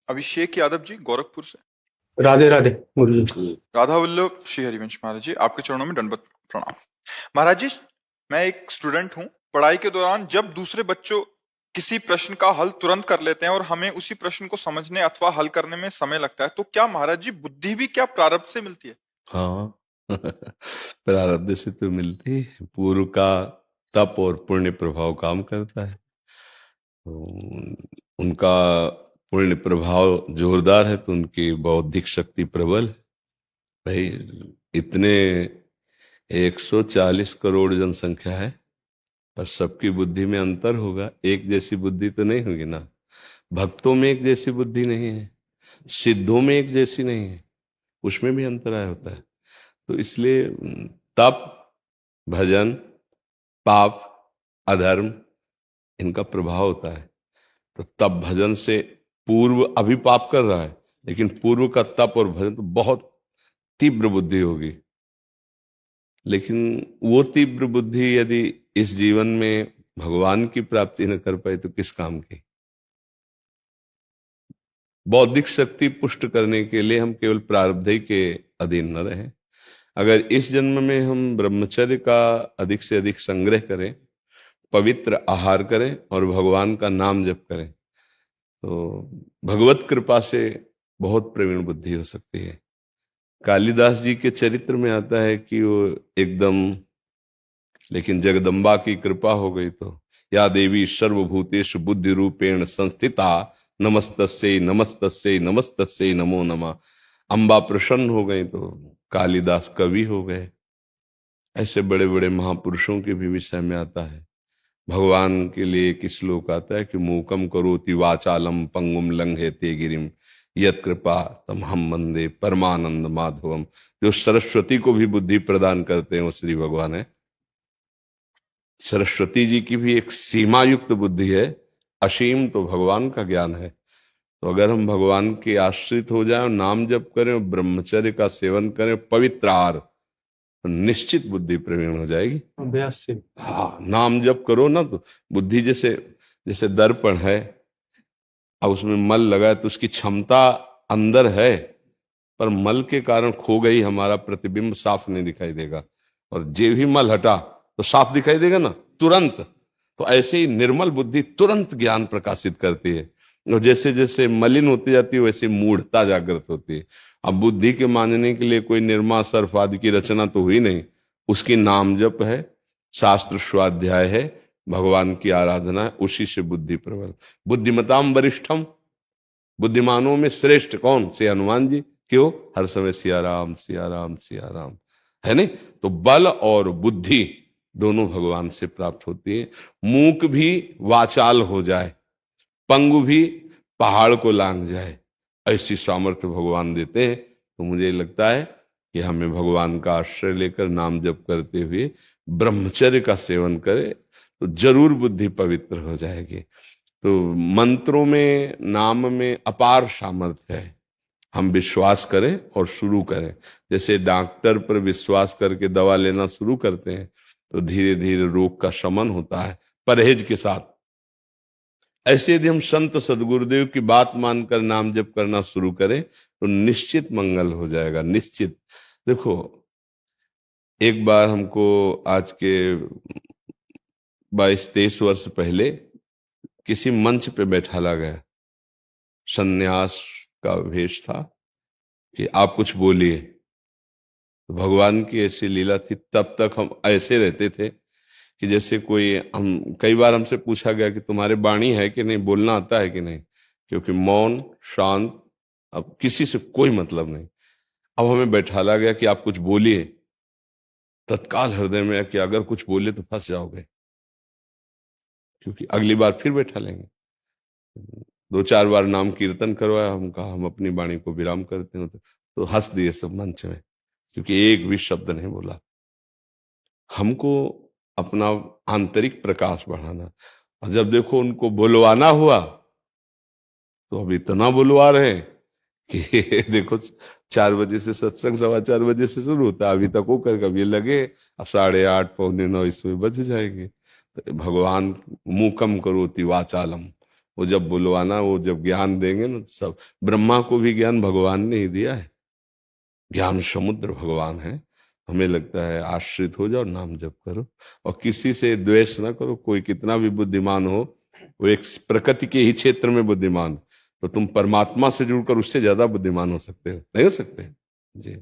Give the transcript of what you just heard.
अभिषेक यादव जी, गोरखपुर से। राधे राधे गुरु जी। राधा वल्लभ श्री हरिवंश महाराज जी, आपके चरणों में दंडवत प्रणाम। महाराज जी, मैं एक स्टूडेंट हूँ। पढ़ाई के दौरान जब दूसरे बच्चों किसी प्रश्न का हल तुरंत कर लेते हैं और हमें उसी प्रश्न को समझने अथवा हल करने में समय लगता है, तो क्या महाराज जी बुद्धि भी क्या प्रारब्ध से मिलती है? हाँ प्रारब्ध से तो मिलती है। पूर्व का तप और पुण्य प्रभाव काम करता है। उनका पुण्य प्रभाव जोरदार है तो उनकी बौद्धिक शक्ति प्रबल है। भाई इतने 140 करोड़ जनसंख्या है, पर सबकी बुद्धि में अंतर होगा। एक जैसी बुद्धि तो नहीं होगी ना। भक्तों में एक जैसी बुद्धि नहीं है, सिद्धों में एक जैसी नहीं है, उसमें भी अंतराय होता है। तो इसलिए तप, भजन, पाप, अधर्म, इनका प्रभाव होता है। तो तप भजन से पूर्व अभी पाप कर रहा है, लेकिन पूर्व का तप और भजन तो बहुत तीव्र बुद्धि होगी। लेकिन वो तीव्र बुद्धि यदि इस जीवन में भगवान की प्राप्ति न कर पाए तो किस काम की। बौद्धिक शक्ति पुष्ट करने के लिए हम केवल प्रारब्ध ही के अधीन न रहें। अगर इस जन्म में हम ब्रह्मचर्य का अधिक से अधिक संग्रह करें, पवित्र आहार करें और भगवान का नाम जप करें, तो भगवत कृपा से बहुत प्रवीण बुद्धि हो सकती है। कालिदास जी के चरित्र में आता है कि वो एकदम, लेकिन जगदम्बा की कृपा हो गई तो या देवी सर्वभूतेषु बुद्धि रूपेण संस्थिता नमस्तस्यै नमस्तस्यै नमस्तस्यै नमो नमः। अम्बा प्रसन्न हो गई तो कालिदास कवि हो गए। ऐसे बड़े बड़े महापुरुषों के भी विषय में आता है। भगवान के लिए एक श्लोक आता है कि मूकम करोति वाचालम पंगुम लंघयते गिरिम यत् कृपा तमहम वंदे परमानंद माधवम। जो सरस्वती को भी बुद्धि प्रदान करते हैं वो श्री भगवान है। सरस्वती जी की भी एक सीमा युक्त बुद्धि है, असीम तो भगवान का ज्ञान है। तो अगर हम भगवान के आश्रित हो जाएं, नाम जप करें, ब्रह्मचर्य का सेवन करें, पवित्र आहार, तो निश्चित बुद्धि प्रवीण हो जाएगी। अभ्यास से। हाँ, नाम जप करो ना तो बुद्धि जैसे जैसे दर्पण है, अब उसमें मल लगा है तो उसकी क्षमता अंदर है, पर मल के कारण खो गई, हमारा प्रतिबिंब साफ नहीं दिखाई देगा। और जे भी मल हटा तो साफ दिखाई देगा ना तुरंत। तो ऐसे ही निर्मल बुद्धि तुरंत ज्ञान प्रकाशित करती है, और जैसे जैसे मलिन होती जाती है वैसे मूढ़ता जागृत होती है। अब बुद्धि के मानने के लिए कोई निर्मा सर्फ आदि की रचना तो हुई नहीं, उसकी नाम जप है, शास्त्र स्वाध्याय है, भगवान की आराधना है, उसी से बुद्धि प्रबल। बुद्धिमताम वरिष्ठम, बुद्धिमानों में श्रेष्ठ कौन? से हनुमान जी। क्यों? हर समय सिया राम सिया राम सिया राम, है नहीं? तो बल और बुद्धि दोनों भगवान से प्राप्त होती है। मूक भी वाचाल हो जाए, पंगु भी पहाड़ को लांघ जाए, ऐसी सामर्थ्य भगवान देते हैं। तो मुझे लगता है कि हमें भगवान का आश्रय लेकर नाम जप करते हुए ब्रह्मचर्य का सेवन करें तो जरूर बुद्धि पवित्र हो जाएगी। तो मंत्रों में, नाम में अपार सामर्थ्य है। हम विश्वास करें और शुरू करें। जैसे डॉक्टर पर विश्वास करके दवा लेना शुरू करते हैं तो धीरे धीरे रोग का शमन होता है परहेज के साथ। ऐसे यदि हम संत सदगुरुदेव की बात मानकर नाम जप करना शुरू करें तो निश्चित मंगल हो जाएगा, निश्चित। देखो, एक बार हमको आज के 22-23 वर्ष पहले किसी मंच पे बैठाला गया, सन्यास का वेश था कि आप कुछ बोलिए। तो भगवान की ऐसी लीला थी। तब तक हम ऐसे रहते थे कि जैसे कोई, हम कई बार हमसे पूछा गया कि तुम्हारे वाणी है कि नहीं, बोलना आता है कि नहीं, क्योंकि मौन शांत, अब किसी से कोई मतलब नहीं। अब हमें बैठाला गया कि आप कुछ बोलिए। तत्काल हृदय में कि अगर कुछ बोले तो फंस जाओगे, क्योंकि अगली बार फिर बैठा लेंगे। 2-4 बार नाम कीर्तन करवाया, हम कहा हम अपनी वाणी को विराम करते हैं, तो हंस दिए सब मंच में, क्योंकि एक भी शब्द नहीं बोला। हमको अपना आंतरिक प्रकाश बढ़ाना। और जब देखो उनको बुलवाना हुआ तो अब इतना बुलवा रहे हैं कि देखो 4 बजे से सत्संग 4:15 बजे से शुरू होता है, अभी तक होकर कभी लगे अब 8:30 पौने 9 इसमें बज जाएंगे। तो भगवान मूकम करोति वाचालम, वो जब बुलवाना, वो जब ज्ञान देंगे ना, तो सब। ब्रह्मा को भी ज्ञान भगवान ने ही दिया है, ज्ञान समुद्र भगवान है। हमें लगता है आश्रित हो जाओ, नाम जप करो और किसी से द्वेष ना करो। कोई कितना भी बुद्धिमान हो, वो एक प्रकृति के ही क्षेत्र में बुद्धिमान, तो तुम परमात्मा से जुड़कर उससे ज्यादा बुद्धिमान हो सकते हो, नहीं हो सकते जी।